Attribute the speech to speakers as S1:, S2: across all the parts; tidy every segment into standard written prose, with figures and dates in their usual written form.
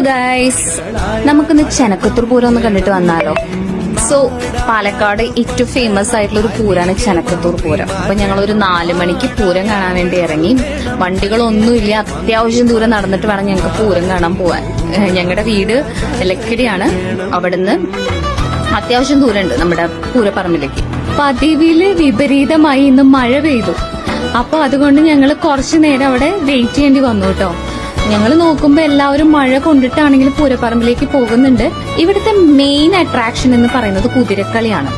S1: Guys, നമുക്കിന്ന് ചെനക്കത്തൂർ പൂരം ഒന്ന് കണ്ടിട്ട് വന്നാലോ. സോ പാലക്കാട് ഏറ്റവും ഫേമസ് ആയിട്ടുള്ള ഒരു പൂരാണ് ചെനക്കത്തൂർ പൂരം. അപ്പൊ ഞങ്ങളൊരു 4 മണിക്ക് പൂരം കാണാൻ വേണ്ടി ഇറങ്ങി. വണ്ടികളൊന്നുമില്ല, അത്യാവശ്യം ദൂരം നടന്നിട്ട് വേണം ഞങ്ങൾക്ക് പൂരം കാണാൻ പോവാൻ. ഞങ്ങളുടെ വീട് ലക്കിടിയാണ്, അവിടുന്ന് അത്യാവശ്യം ദൂരമുണ്ട് നമ്മുടെ പൂരപ്പറമ്പിലേക്ക്. പതിവില് വിപരീതമായി ഇന്ന് മഴ പെയ്തു. അപ്പൊ അതുകൊണ്ട് ഞങ്ങൾ കുറച്ചു നേരം അവിടെ വെയിറ്റ് ചെയ്യേണ്ടി വന്നു കേട്ടോ. ഞങ്ങൾ നോക്കുമ്പോ എല്ലാവരും മഴ കൊണ്ടിട്ടാണെങ്കിൽ പൂരപ്പറമ്പിലേക്ക് പോകുന്നുണ്ട്. ഇവിടുത്തെ മെയിൻ അട്രാക്ഷൻ എന്ന് പറയുന്നത് കുതിരക്കളിയാണ്.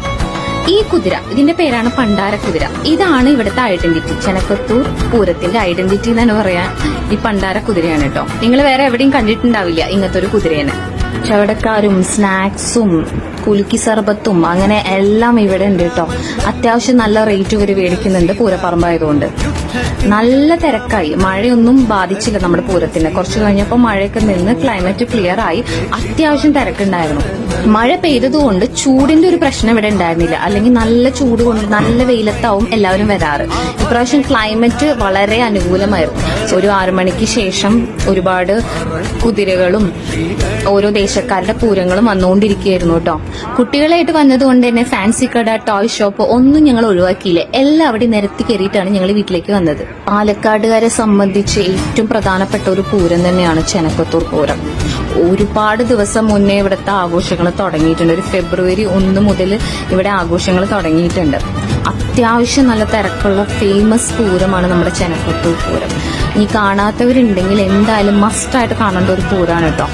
S1: ഈ കുതിര, ഇതിന്റെ പേരാണ് പണ്ടാരക്കുതിര. ഇതാണ് ഇവിടുത്തെ ഐഡന്റിറ്റി. ചെനക്കത്തൂർ പൂരത്തിന്റെ ഐഡന്റിറ്റി എന്നാണ് പറയാ. ഈ പണ്ടാരക്കുതിരയാണ് കേട്ടോ. നിങ്ങൾ വേറെ എവിടെയും കണ്ടിട്ടുണ്ടാവില്ല ഇങ്ങനത്തെ ഒരു കുതിരേനെ. ചവടക്കാരും സ്നാക്സും കുലുക്കി സർബത്തും അങ്ങനെ എല്ലാം ഇവിടെ ഉണ്ട് കേട്ടോ. അത്യാവശ്യം നല്ല റേറ്റ് ഇവര് മേടിക്കുന്നുണ്ട് പൂരപ്പറമ്പായതുകൊണ്ട്. നല്ല തിരക്കായി. മഴയൊന്നും ബാധിച്ചില്ല നമ്മുടെ പൂരത്തിന്. കുറച്ചു കഴിഞ്ഞപ്പോൾ മഴയൊക്കെ നിന്ന് ക്ലൈമറ്റ് ക്ലിയർ ആയി. അത്യാവശ്യം തിരക്കുണ്ടായിരുന്നു. മഴ പെയ്തതുകൊണ്ട് ചൂടിന്റെ ഒരു പ്രശ്നം ഇവിടെ ഉണ്ടായിരുന്നില്ല. അല്ലെങ്കിൽ നല്ല ചൂട് കൊണ്ട് നല്ല വെയിലത്താവും എല്ലാവരും വരാറ്. ഇപ്രാവശ്യം ക്ലൈമറ്റ് വളരെ അനുകൂലമായിരുന്നു. ഒരു 6 മണിക്ക് ശേഷം ഒരുപാട് കുതിരകളും ഓരോ ദേശക്കാരുടെ പൂരങ്ങളും വന്നുകൊണ്ടിരിക്കുകയായിരുന്നു കേട്ടോ. കുട്ടികളായിട്ട് വന്നതുകൊണ്ട് തന്നെ ഫാൻസി കട, ടോയ് ഷോപ്പ് ഒന്നും ഞങ്ങൾ ഒഴിവാക്കിയില്ല. എല്ലാം അവിടെ നിരത്തി കയറിയിട്ടാണ് ഞങ്ങൾ വീട്ടിലേക്ക് വന്നത്. പാലക്കാടുകാരെ സംബന്ധിച്ച് ഏറ്റവും പ്രധാനപ്പെട്ട ഒരു പൂരം തന്നെയാണ് ചെനക്കത്തൂർ പൂരം. ഒരുപാട് ദിവസം മുന്നേ ഇവിടുത്തെ ആഘോഷങ്ങൾ തുടങ്ങിയിട്ടുണ്ട്. ഒരു ഫെബ്രുവരി 1 മുതൽ ഇവിടെ ആഘോഷങ്ങൾ തുടങ്ങിയിട്ടുണ്ട്. അത്യാവശ്യം നല്ല തിരക്കുള്ള ഫേമസ് പൂരമാണ് നമ്മുടെ ചെനക്കത്തൂർ പൂരം. ഇനി കാണാത്തവരുണ്ടെങ്കിൽ എന്തായാലും മസ്റ്റായിട്ട് കാണേണ്ട ഒരു പൂരമാണ് കേട്ടോ.